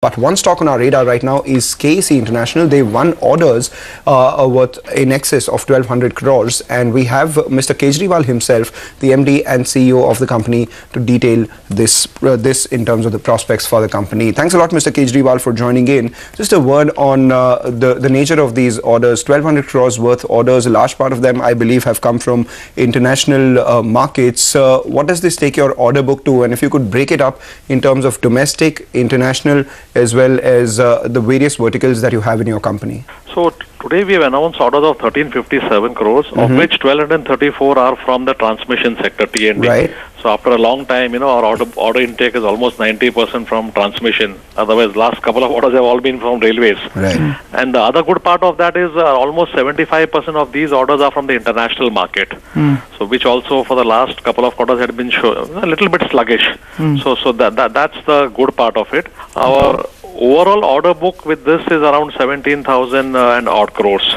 But one stock on our radar right now is KEC International. They won orders worth in excess of 1,200 crores. And we have Mr. Kejriwal himself, the MD and CEO of the company, to detail this in terms of the prospects for the company. Thanks a lot, Mr. Kejriwal, for joining in. Just a word on the nature of these orders. 1,200 crores worth orders. A large part of them, I believe, have come from international markets. What does this take your order book to? And if you could break it up in terms of domestic, international, as well as the various verticals that you have in your company. So today we have announced orders of 1357 crores, of which 1234 are from the transmission sector, T&D. Right. So after a long time, our order intake is almost 90% from transmission. Otherwise, last couple of orders have all been from railways. Right. And the other good part of that is almost 75% of these orders are from the international market. So which also for the last couple of quarters had been a little bit sluggish. So that's the good part of it. Our overall order book with this is around 17,000 and odd crores.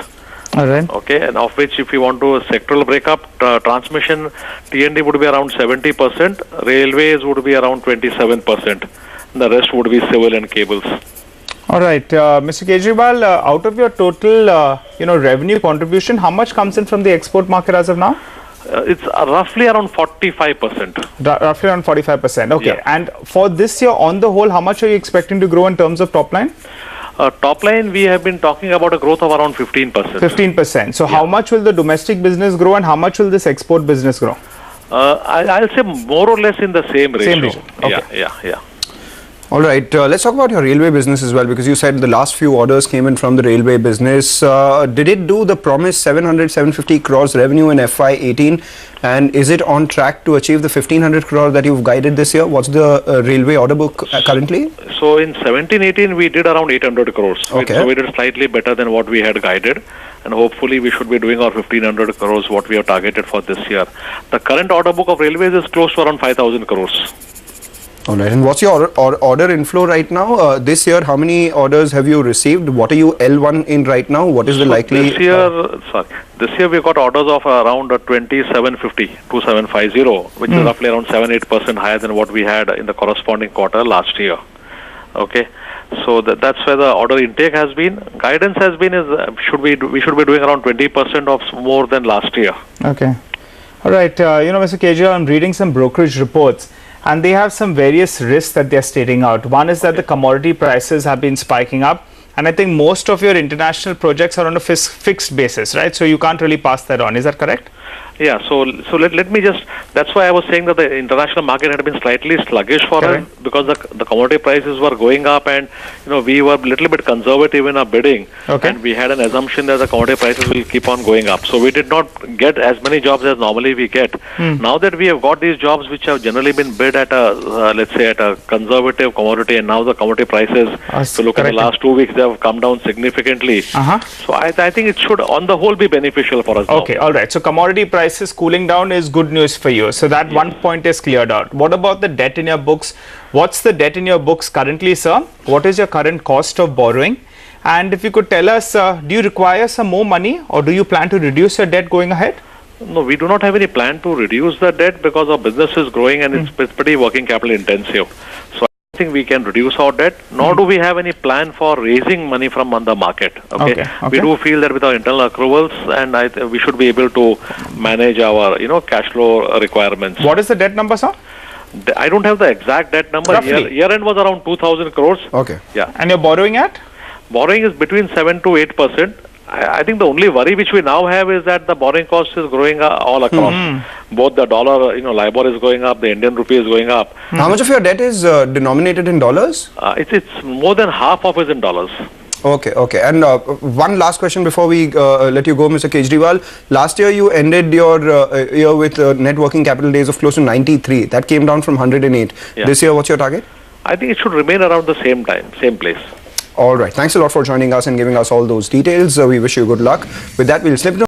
All right. Okay, and of which, if you want to sectoral breakup, transmission, T&D would be around 70%, railways would be around 27%, the rest would be civil and cables. All right, Mr. Kejriwal, out of your total, revenue contribution, how much comes in from the export market as of now? It's roughly around 45%. Roughly around 45%. Okay. Yeah. And for this year, on the whole, how much are you expecting to grow in terms of top line? Top line, we have been talking about a growth of around 15%. 15%. So how much will the domestic business grow and how much will this export business grow? I'll say more or less in the same ratio. Same ratio. Okay. Yeah. All right, let's talk about your railway business as well, because you said the last few orders came in from the railway business. Did it do the promised 750 crores revenue in FY18? And is it on track to achieve the 1,500 crores that you've guided this year? What's the railway order book currently? So in 17-18, we did around 800 crores. Okay. So we did slightly better than what we had guided. And hopefully we should be doing our 1,500 crores, what we have targeted for this year. The current order book of railways is close to around 5,000 crores. All right, and what's your order inflow right now? This year, how many orders have you received? What are you L1 in right now? What is the likely... This year we got orders of around 2750, which is roughly around 7-8% higher than what we had in the corresponding quarter last year. Okay, so that's where the order intake has been. Guidance has been we should be doing around 20% of more than last year. Okay, all right. Mr. Kejriwal, I'm reading some brokerage reports, and they have some various risks that they're stating out. One is that the commodity prices have been spiking up, and I think most of your international projects are on a fixed basis, right? So you can't really pass that on. Is that correct? Yeah, so let me just, that's why I was saying that the international market had been slightly sluggish for us, because the commodity prices were going up, and we were a little bit conservative in our bidding, and we had an assumption that the commodity prices will keep on going up. So we did not get as many jobs as normally we get. Now that we have got these jobs which have generally been bid at a, let's say, at a conservative commodity, and now the commodity prices, if you look at the last 2 weeks, they have come down significantly. So I think it should on the whole be beneficial for us now. Okay, all right. So commodity prices cooling down is good news for you. So that one point is cleared out. What about the debt in your books? What's the debt in your books currently, sir? What is your current cost of borrowing? And if you could tell us, do you require some more money, or do you plan to reduce your debt going ahead? No, we do not have any plan to reduce the debt, because our business is growing and it's pretty working capital intensive. So I think we can reduce our debt, nor do we have any plan for raising money from the market. Okay. We do feel that with our internal accruals, and we should be able to manage our cash flow requirements. What is the debt number, sir? I don't have the exact debt number. Year end was around 2,000 crores. Okay. Yeah. And you're borrowing at? Borrowing is between 7 to 8%. I think the only worry which we now have is that the borrowing cost is growing all across. Both the dollar, LIBOR is going up, the Indian rupee is going up. How much of your debt is denominated in dollars? It's more than half of it in dollars. Okay. And one last question before we let you go, Mr. Kejriwal. Last year you ended your year with net working capital days of close to 93. That came down from 108. Yeah. This year, what's your target? I think it should remain around the same time, same place. All right. Thanks a lot for joining us and giving us all those details. We wish you good luck. With that, we'll slip down.